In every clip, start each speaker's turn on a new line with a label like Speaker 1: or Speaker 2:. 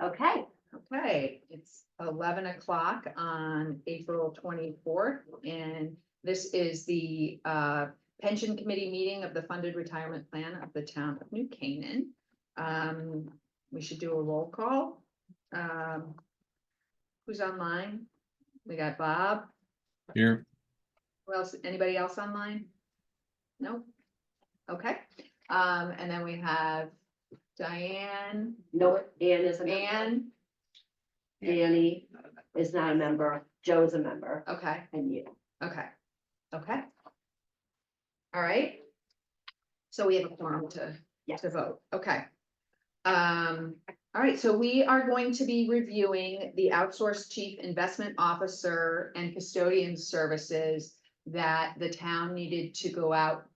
Speaker 1: Okay,
Speaker 2: Okay, it's 11 o'clock on April 24th, and this is the pension committee meeting of the funded retirement plan of the town of New Canaan. We should do a roll call. Who's online? We got Bob.
Speaker 3: Here.
Speaker 2: Who else? Anybody else online? No? Okay, and then we have Diane,
Speaker 1: no, Ann is a member.
Speaker 2: Ann.
Speaker 1: Danny is not a member, Joe's a member,
Speaker 2: Okay.
Speaker 1: and you.
Speaker 2: Okay, okay. All right. So we have a quorum to
Speaker 1: Yes.
Speaker 2: vote, okay. All right, so we are going to be reviewing the outsourced chief investment officer and custodian services that the town needed to go out.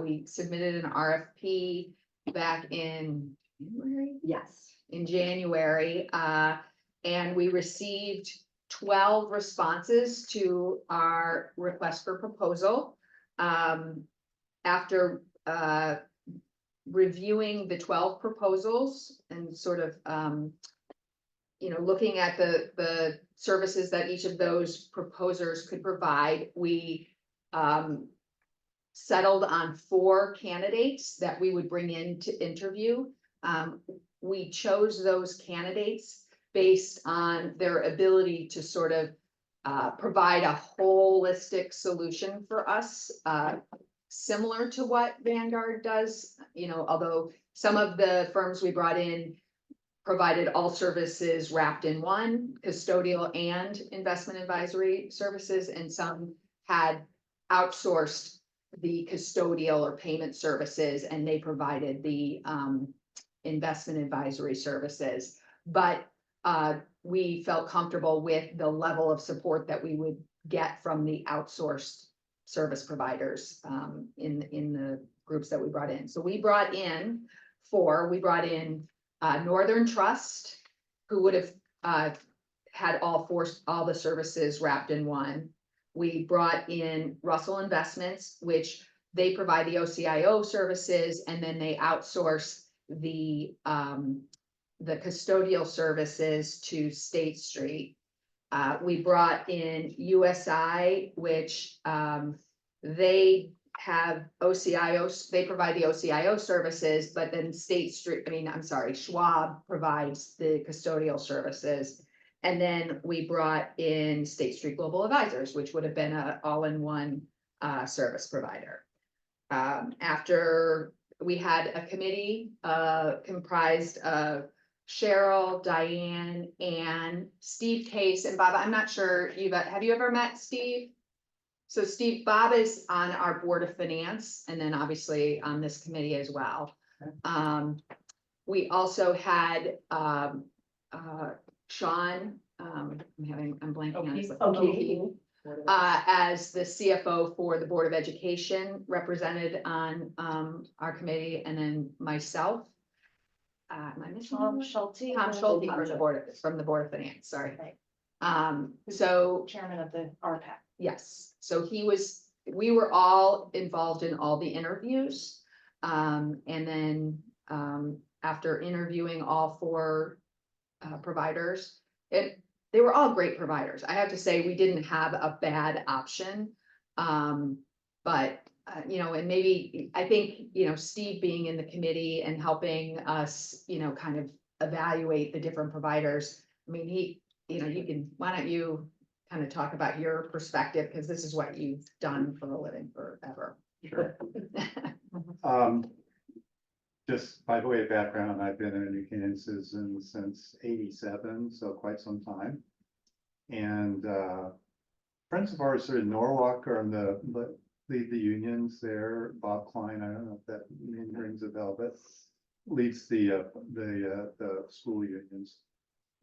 Speaker 2: We submitted an RFP back in January?
Speaker 1: Yes,
Speaker 2: In January, and we received 12 responses to our request for proposal. After reviewing the 12 proposals and sort of, looking at the services that each of those proposers could provide, we settled on 4 candidates that we would bring in to interview. We chose those candidates based on their ability to sort of provide a holistic solution for us, similar to what Vanguard does, although some of the firms we brought in provided all services wrapped in one, custodial and investment advisory services, and some had outsourced the custodial or payment services, and they provided the investment advisory services. But we felt comfortable with the level of support that we would get from the outsourced service providers in the groups that we brought in. So we brought in 4. We brought in Northern Trust, who would have had all the services wrapped in one. We brought in Russell Investments, which they provide the OCIO services, and then they outsource the custodial services to State Street. We brought in USI, which they have OCIO, they provide the OCIO services, but then Schwab provides the custodial services. And then we brought in State Street Global Advisors, which would have been an all-in-one service provider. After we had a committee comprised of Cheryl, Diane, Ann, Steve Case, and Bob. I'm not sure have you ever met Steve? So Bob is on our Board of Finance, and then obviously on this committee as well. We also had Sean, I'm blanking on his.
Speaker 1: okay.
Speaker 2: As the CFO for the Board of Education, represented on our committee, and then myself. Am I missing
Speaker 4: Tom
Speaker 2: anyone?
Speaker 4: Schulte.
Speaker 2: Tom Schulte from the Board of Finance, sorry.
Speaker 4: Right.
Speaker 2: So
Speaker 4: Chairman of the RPAC.
Speaker 2: yes, so we were all involved in all the interviews. And then after interviewing all 4 providers, they were all great providers. I have to say, we didn't have a bad option. But and maybe, I think, Steve being in the committee and helping us, kind of evaluate the different providers. I mean, why don't you kind of talk about your perspective, because this is what you've done for a living forever.
Speaker 5: Sure. Just by the way of background, I've been a New Canaan citizen since '87, so quite some time. And friends of ours are in Norwalk are on lead the unions there. Bob Klein, I don't know if that name rings a bell, but leads the school unions.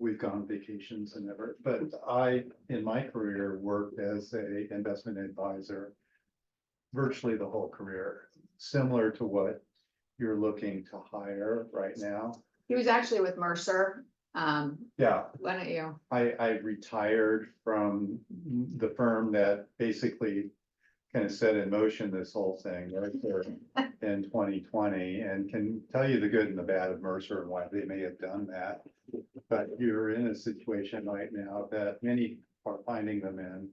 Speaker 5: We've gone on vacations and never, but I, in my career, worked as a investment advisor virtually the whole career, similar to what you're looking to hire right now.
Speaker 2: He was actually with Mercer.
Speaker 5: Yeah,
Speaker 2: Why don't you?
Speaker 5: I retired from the firm that basically kind of set in motion this whole thing right there in 2020, and can tell you the good and the bad of Mercer and why they may have done that. But you're in a situation right now that many are finding them in,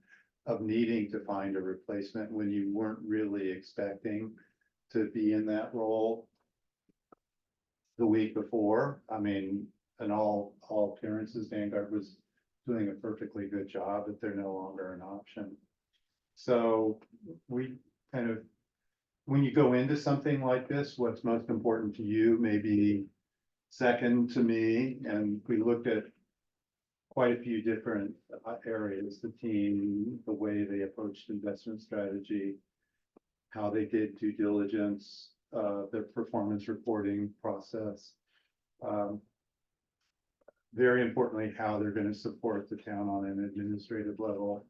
Speaker 5: of needing to find a replacement when you weren't really expecting to be in that role the week before. I mean, in all appearances, Vanguard was doing a perfectly good job, but they're no longer an option. So we kind of, when you go into something like this, what's most important to you may be second to me, and we looked at quite a few different areas, the team, the way they approached investment strategy, how they did due diligence, their performance reporting process. Very importantly, how they're going to support the town on an administrative level.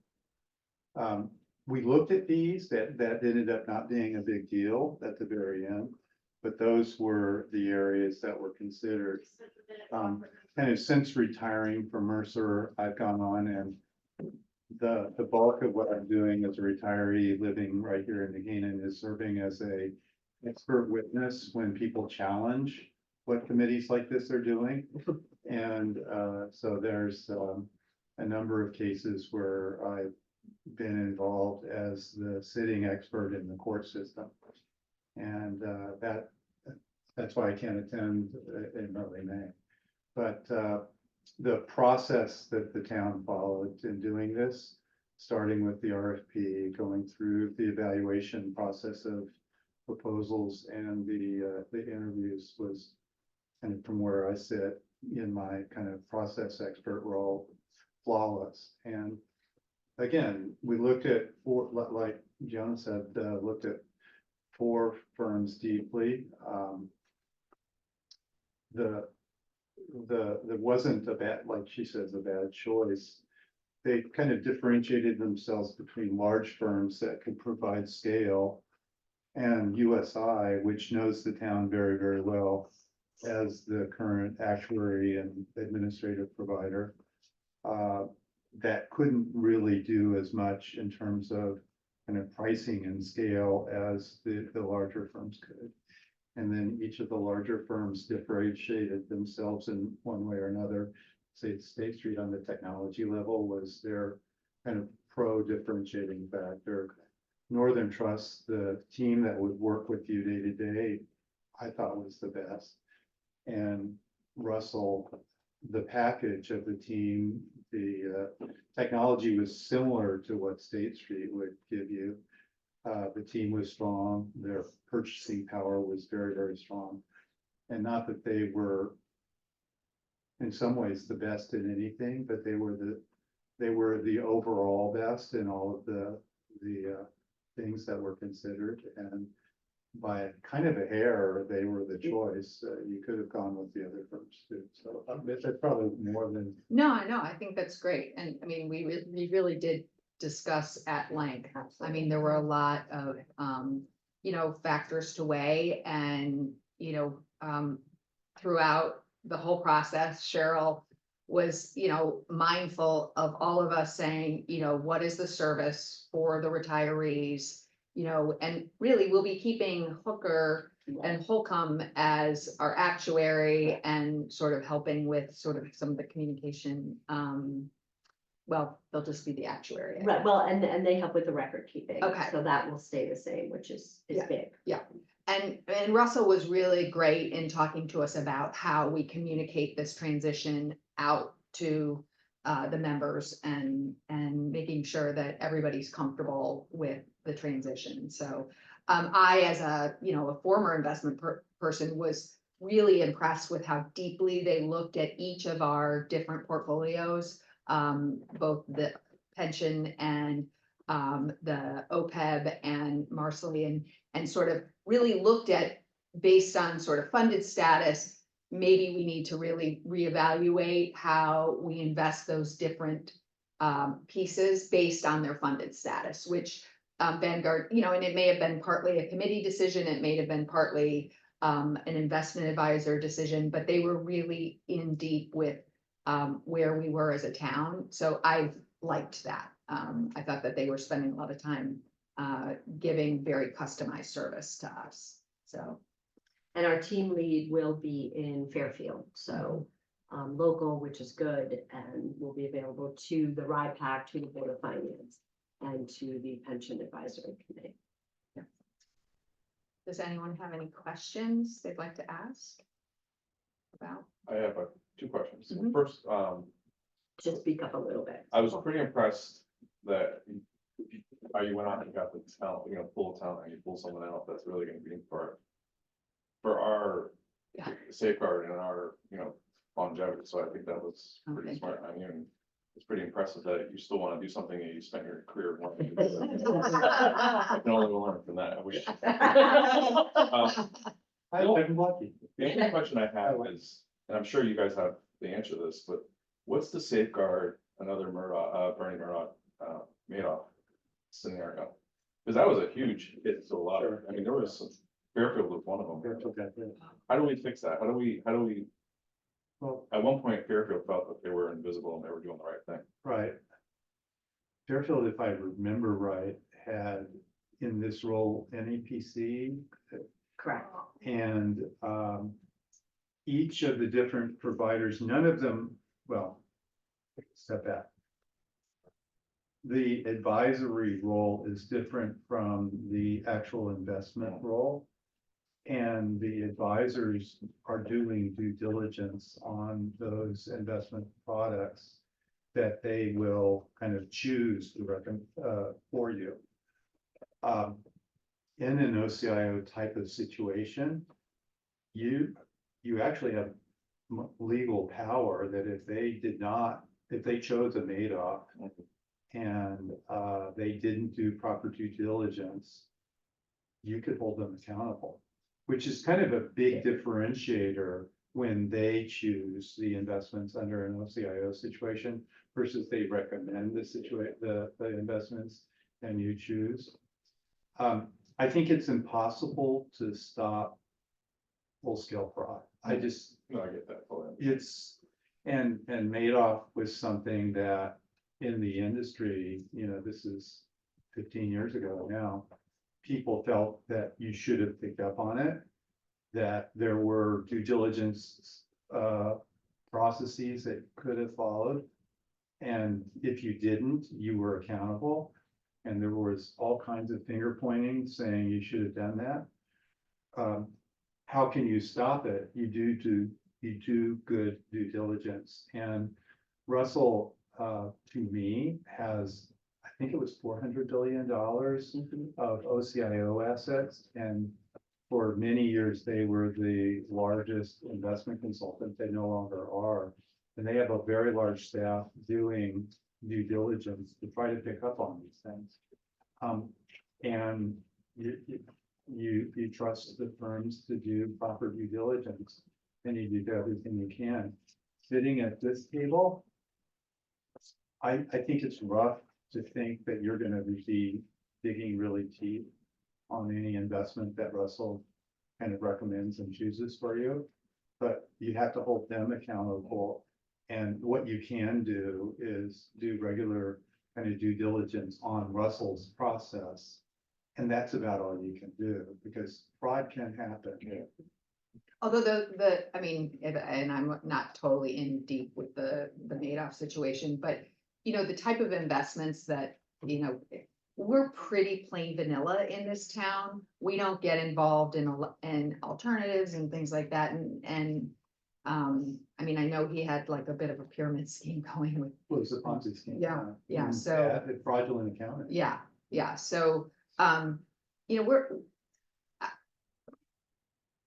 Speaker 5: We looked at these, that ended up not being a big deal at the very end, but those were the areas that were considered. Kind of since retiring from Mercer, I've gone on, and the bulk of what I'm doing as a retiree living right here in New Canaan is serving as a expert witness when people challenge what committees like this are doing. And so there's a number of cases where I've been involved as the sitting expert in the court system. And that's why I can't attend in early May. But the process that the town followed in doing this, starting with the RFP, going through the evaluation process of proposals and the interviews, was kind of, from where I sit in my kind of process expert role, flawless. And again, we looked at four, like Jonah said, looked at 4 firms deeply. There wasn't a bad, like she says, a bad choice. They kind of differentiated themselves between large firms that could provide scale and USI, which knows the town very, very well as the current actuary and administrative provider, that couldn't really do as much in terms of kind of pricing and scale as the larger firms could. And then each of the larger firms differentiated themselves in one way or another. Say State Street on the technology level was their kind of pro differentiating factor. Northern Trust, the team that would work with you day to day, I thought was the best. And Russell, the package of the team, the technology was similar to what State Street would give you. The team was strong, their purchasing power was very, very strong. And not that they were in some ways the best in anything, but they were the overall best in all of the things that were considered. And by kind of a hair, they were the choice. You could have gone with the other firms too. So that's probably more than.
Speaker 2: No, I think that's great. And I mean, we really did discuss at length. I mean, there were a lot of, factors to weigh, and, throughout the whole process, Cheryl was, mindful of all of us saying, what is the service for the retirees? And really we'll be keeping Hooker and Holcomb as our actuary and sort of helping with sort of some of the communication. Well, they'll just be the actuary.
Speaker 1: Right, well, and they help with the record keeping.
Speaker 2: Okay.
Speaker 1: So that will stay the same, which is
Speaker 2: Yeah.
Speaker 1: big.
Speaker 2: And Russell was really great in talking to us about how we communicate this transition out to the members and making sure that everybody's comfortable with the transition. So I, as a former investment person, was really impressed with how deeply they looked at each of our different portfolios, both the pension and the OPEB and Marcelli, and sort of really looked at, based on sort of funded status, maybe we need to really reevaluate how we invest those different pieces based on their funded status, which Vanguard, and it may have been partly a committee decision, it may have been partly an investment advisor decision, but they were really in deep with where we were as a town. So I liked that. I thought that they were spending a lot of time giving very customized service to us, so.
Speaker 1: And our team lead will be in Fairfield, so local, which is good, and will be available to the RIPAC, pack, to the Board of Finance, and to the Pension Advisory Committee.
Speaker 2: Does anyone have any questions they'd like to ask? About,
Speaker 3: I have two questions.
Speaker 2: Mhm.
Speaker 3: First,
Speaker 1: Just speak up a little bit.
Speaker 3: I was pretty impressed that how you went out and got the talent, pull a talent and you pull someone out that's really gonna be for our
Speaker 2: Yeah.
Speaker 3: safeguard and our, longevity. So I think that was
Speaker 2: Oh,
Speaker 3: pretty
Speaker 2: thank
Speaker 3: smart. I mean, it's pretty impressive that you still wanna do something and you spent your career wanting to do it. I can only learn from that. I wish.
Speaker 5: I'm lucky.
Speaker 3: The only question I have is, and I'm sure you guys have the answer to this, but what's to safeguard another Murdoch, Bernie Murdoch, Madoff scenario? Because that was a huge hit to a lot of, I mean, there was some, Fairfield was one of them.
Speaker 5: Fairfield got hit.
Speaker 3: How do we fix that? How do we,
Speaker 5: Well,
Speaker 3: at one point Fairfield felt that they were invisible and they were doing the right thing.
Speaker 5: right. Fairfield, if I remember right, had in this role NEPC
Speaker 1: Correct.
Speaker 5: and each of the different providers, none of them, well, step back. The advisory role is different from the actual investment role. And the advisors are doing due diligence on those investment products that they will kind of choose to recommend for you. In an OCIO type of situation, you actually have legal power that if they chose a Madoff and they didn't do proper due diligence, you could hold them accountable, which is kind of a big differentiator when they choose the investments under an OCIO situation versus they recommend the investments and you choose. I think it's impossible to stop full-scale fraud. I just,
Speaker 3: No, I get that fully.
Speaker 5: and Madoff was something that in the industry, this is 15 years ago now, people felt that you should have picked up on it, that there were due diligence processes that could have followed. And if you didn't, you were accountable. And there was all kinds of finger pointing saying you should have done that. How can you stop it? You do good due diligence. And Russell, to me, has, I think it was $400 billion of OCIO assets. And for many years, they were the largest investment consultant. They no longer are. And they have a very large staff doing due diligence to try to pick up on these things. And you trust the firms to do proper due diligence, and you do everything you can. Sitting at this table, I think it's rough to think that you're gonna be digging really deep on any investment that Russell kind of recommends and chooses for you. But you have to hold them accountable. And what you can do is do regular kind of due diligence on Russell's process. And that's about all you can do, because fraud can happen.
Speaker 2: although I mean, and I'm not totally in deep with the Madoff situation, but the type of investments that, we're pretty plain vanilla in this town. We don't get involved in alternatives and things like that. And I mean, I know he had like a bit of a pyramid scheme going with,
Speaker 5: Well, it's a Ponzi scheme.
Speaker 2: Yeah,
Speaker 5: And
Speaker 2: so-
Speaker 5: bad, fraudulent accounting.
Speaker 2: yeah, so, we're.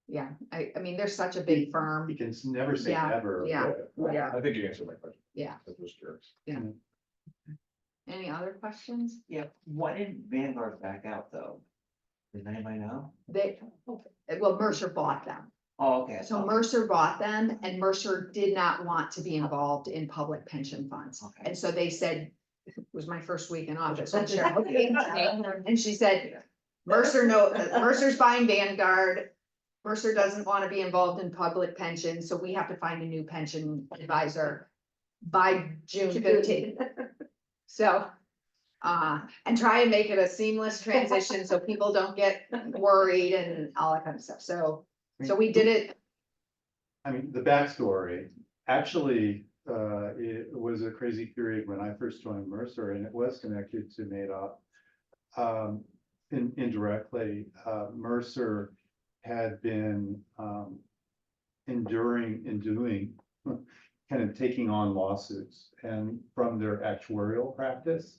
Speaker 2: Yeah, I mean, they're such a big firm,
Speaker 5: You can never say
Speaker 2: Yeah,
Speaker 5: never.
Speaker 2: yeah.
Speaker 5: but-
Speaker 2: Yeah.
Speaker 3: I think you answered my question.
Speaker 2: yeah.
Speaker 3: I was just curious.
Speaker 2: Any other questions?
Speaker 6: Yeah, why didn't Vanguard back out though? Does anybody know?
Speaker 2: Well, Mercer bought them.
Speaker 6: Oh, okay.
Speaker 2: So Mercer bought them and Mercer did not want to be involved in public pension funds.
Speaker 6: Okay.
Speaker 2: And so they said, it was my first week in office, when Cheryl came to me, and she said, Mercer's buying Vanguard. Mercer doesn't want to be involved in public pension, so we have to find a new pension advisor by June 15th. So, and try and make it a seamless transition so people don't get worried and all that kind of stuff. So we did it.
Speaker 5: I mean, the backstory, actually, it was a crazy period when I first joined Mercer, and it was connected to Madoff. Indirectly, Mercer had been, enduring and doing, kind of taking on lawsuits and from their actuarial practice.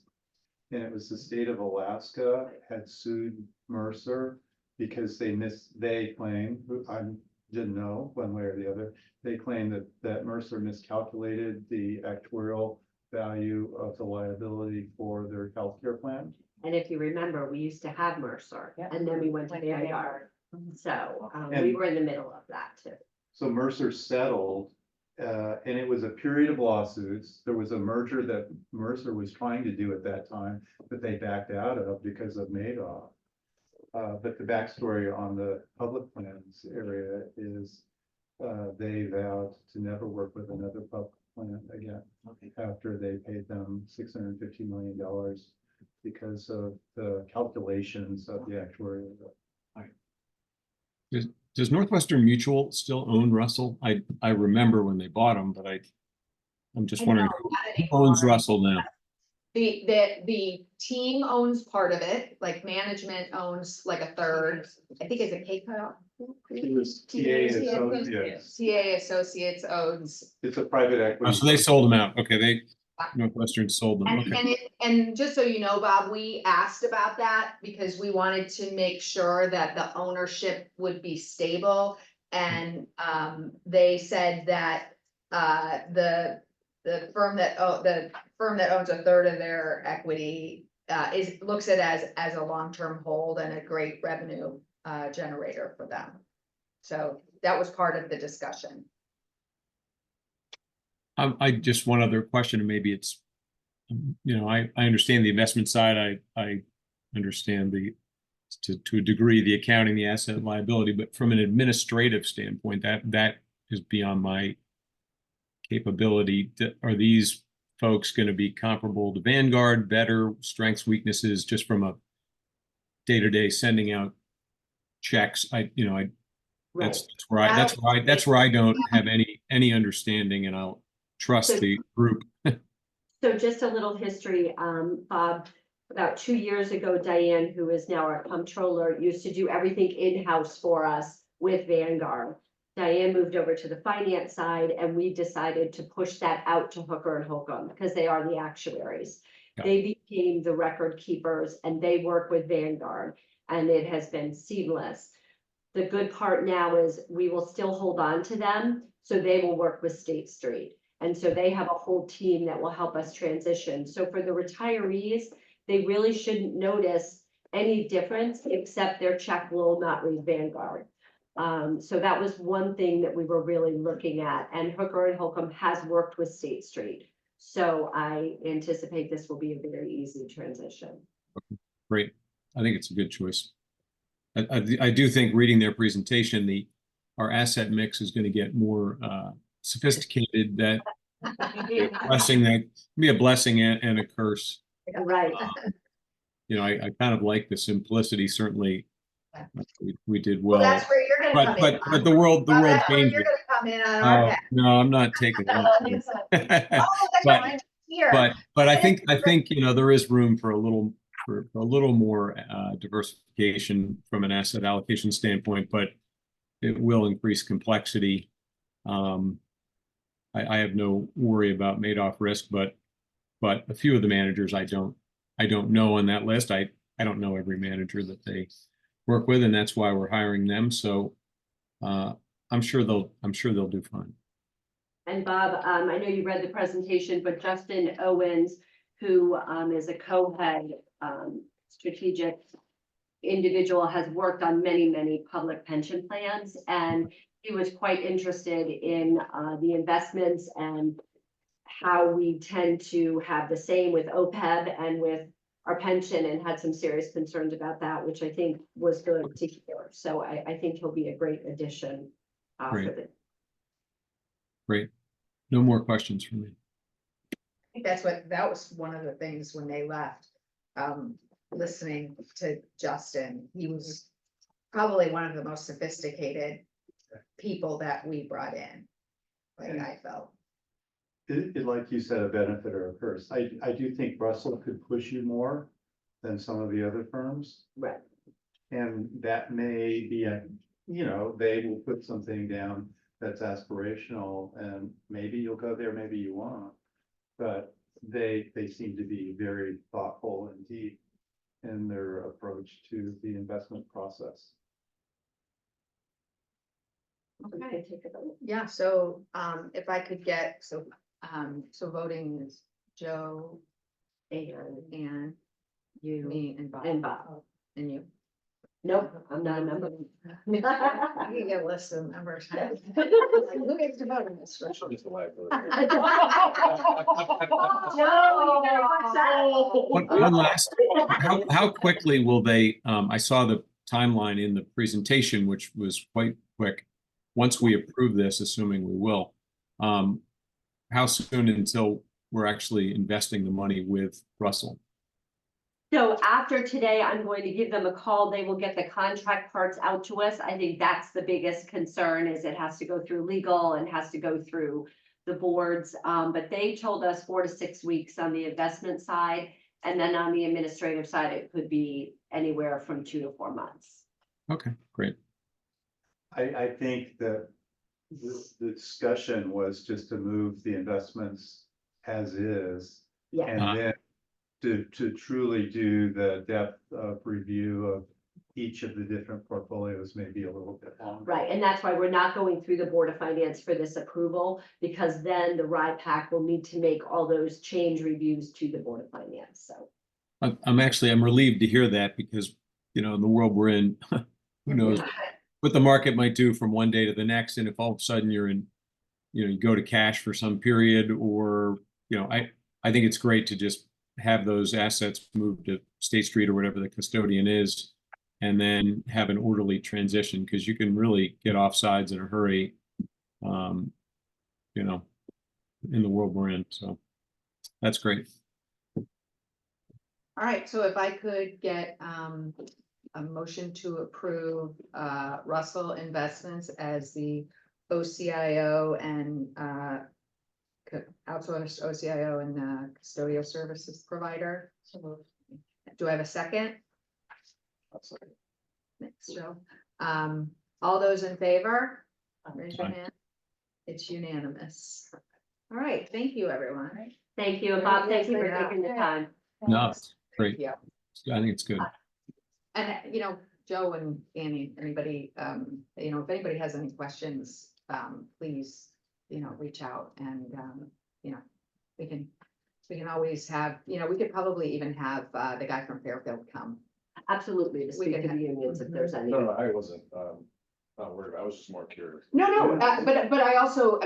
Speaker 5: And it was the state of Alaska had sued Mercer because they claim, I didn't know one way or the other, they claimed that Mercer miscalculated the actuarial value of the liability for their healthcare plan.
Speaker 1: And if you remember, we used to have Mercer,
Speaker 4: Yep.
Speaker 1: and then we went to
Speaker 4: Went to
Speaker 1: Vanguard. So, we
Speaker 5: And-
Speaker 1: were in the middle of that too.
Speaker 5: So Mercer settled, and it was a period of lawsuits. There was a merger that Mercer was trying to do at that time, that they backed out of because of Madoff. But the backstory on the public plans area is, they vowed to never work with another public plan again
Speaker 6: Okay.
Speaker 5: after they paid them $650 million because of the calculations of the actuarial.
Speaker 7: Does Northwestern Mutual still own Russell? I remember when they bought them, but I'm just wondering who owns Russell now?
Speaker 2: The team owns part of it, like management owns like a third. I think it's a K-Cut.
Speaker 5: It was TA Associates.
Speaker 2: TA Associates owns.
Speaker 5: It's a private
Speaker 7: Oh,
Speaker 5: equity.
Speaker 7: so they sold them out. Okay, Northwestern sold them.
Speaker 2: And,
Speaker 7: Okay.
Speaker 2: and just so you know, Bob, we asked about that because we wanted to make sure that the ownership would be stable. And, they said that, the firm that owns a third of their equity, looks at it as a long-term hold and a great revenue, generator for them. So that was part of the discussion.
Speaker 7: I just one other question, and maybe it's, I understand the investment side. I understand to a degree, the accounting, the asset and liability, but from an administrative standpoint, that is beyond my capability. Are these folks going to be comparable to Vanguard, better, strengths, weaknesses, just from a day-to-day sending out checks?
Speaker 1: Right.
Speaker 7: That's where I don't have any understanding, and I'll trust the group.
Speaker 1: So just a little history, Bob, about 2 years ago, Diane, who is now our comptroller, used to do everything in-house for us with Vanguard. Diane moved over to the finance side, and we decided to push that out to Hooker and Holcomb because they are the actuaries.
Speaker 7: Yeah.
Speaker 1: They became the record keepers and they work with Vanguard, and it has been seamless. The good part now is we will still hold on to them, so they will work with State Street. And so they have a whole team that will help us transition. So for the retirees, they really shouldn't notice any difference except their check will not read Vanguard. So that was one thing that we were really looking at, and Hooker and Holcomb has worked with State Street. So I anticipate this will be a very easy transition.
Speaker 7: Great. I think it's a good choice. I do think reading their presentation, our asset mix is going to get more sophisticated. That be a blessing and a curse.
Speaker 1: Right.
Speaker 7: I kind of like the simplicity. Certainly, we did
Speaker 2: Well,
Speaker 7: well.
Speaker 2: that's where you're gonna come in.
Speaker 7: But the world
Speaker 2: Bob, that's where
Speaker 7: changed.
Speaker 2: you're gonna come in on our deck.
Speaker 7: No, I'm not taking that.
Speaker 2: Oh, that's
Speaker 7: But-
Speaker 2: fine. Here.
Speaker 7: But I think there is room for a little more diversification from an asset allocation standpoint, but it will increase complexity. I have no worry about Madoff risk, but a few of the managers I don't know on that list. I don't know every manager that they work with, and that's why we're hiring them. So I'm sure they'll do fine.
Speaker 1: And Bob, I know you read the presentation, but Justin Owens, who is a co-head strategic individual, has worked on many public pension plans, and he was quite interested in the investments and how we tend to have the same with OPEB and with our pension, and had some serious concerns about that, which I think was good to hear. So I think he'll be a great addition for
Speaker 7: Great.
Speaker 1: the.
Speaker 7: Great. No more questions from me.
Speaker 2: I think that was one of the things when they left. listening to Justin, he was probably one of the most sophisticated people that we brought in. Like I felt.
Speaker 5: Like you said, a benefit or a curse. I do think Russell could push you more than some of the other firms.
Speaker 1: Right.
Speaker 5: And that may be they will put something down that's aspirational and maybe you'll go there, maybe you won't. But they seem to be very thoughtful and deep in their approach to the investment process.
Speaker 1: Okay, take a vote.
Speaker 2: Yeah, so, if I could get, so voting is Joe and
Speaker 1: You
Speaker 2: me and Bob.
Speaker 1: and Bob.
Speaker 2: And you.
Speaker 1: Nope, I'm not a member.
Speaker 2: I can get a list of members. Like, who gets to vote in this?
Speaker 3: Just a liability.
Speaker 7: One last, how quickly will they, I saw the timeline in the presentation, which was quite quick. Once we approve this, assuming we will, how soon until we're actually investing the money with Russell?
Speaker 1: So after today, I'm going to give them a call. They will get the contract parts out to us. I think that's the biggest concern is it has to go through legal and has to go through the boards. But they told us 4 to 6 weeks on the investment side. And then on the administrative side, it could be anywhere from 2 to 4 months.
Speaker 7: Okay, great.
Speaker 5: I think that the discussion was just to move the investments as is.
Speaker 1: Yeah.
Speaker 5: And then to truly do the depth of review of each of the different portfolios may be a little bit longer.
Speaker 1: Right, and that's why we're not going through the Board of Finance for this approval, because then the RIPAC will need to make all those change reviews to the Board of Finance, so.
Speaker 7: I'm relieved to hear that because, in the world we're in, who knows what the market might do from one day to the next. And if all of a sudden you're in, you go to cash for some period or, I think it's great to just have those assets moved to State Street or whatever the custodian is, and then have an orderly transition because you can really get off sides in a hurry, in the world we're in. So that's great.
Speaker 2: All right, so if I could get, a motion to approve, Russell Investments as the OCIO and, outsourced OCIO and custodial services provider. Do I have a second? Thanks, Joe. All those in favor? Raise your
Speaker 7: Aye.
Speaker 2: hand. It's unanimous. All right, thank you, everyone.
Speaker 1: Thank you, and Bob, thank you for
Speaker 2: Yeah.
Speaker 1: taking the time.
Speaker 7: No, it's great.
Speaker 2: Yeah.
Speaker 7: I think it's good.
Speaker 2: And, Joe and Annie, anybody, if anybody has any questions, please, reach out and, we can always have, we could probably even have, the guy from Fairfield come.
Speaker 1: Absolutely, to
Speaker 2: We
Speaker 1: speak
Speaker 2: can
Speaker 1: to the
Speaker 2: have-
Speaker 1: unions if there's any.
Speaker 3: No, I wasn't, not worried. I was just more curious.
Speaker 2: No, but I also,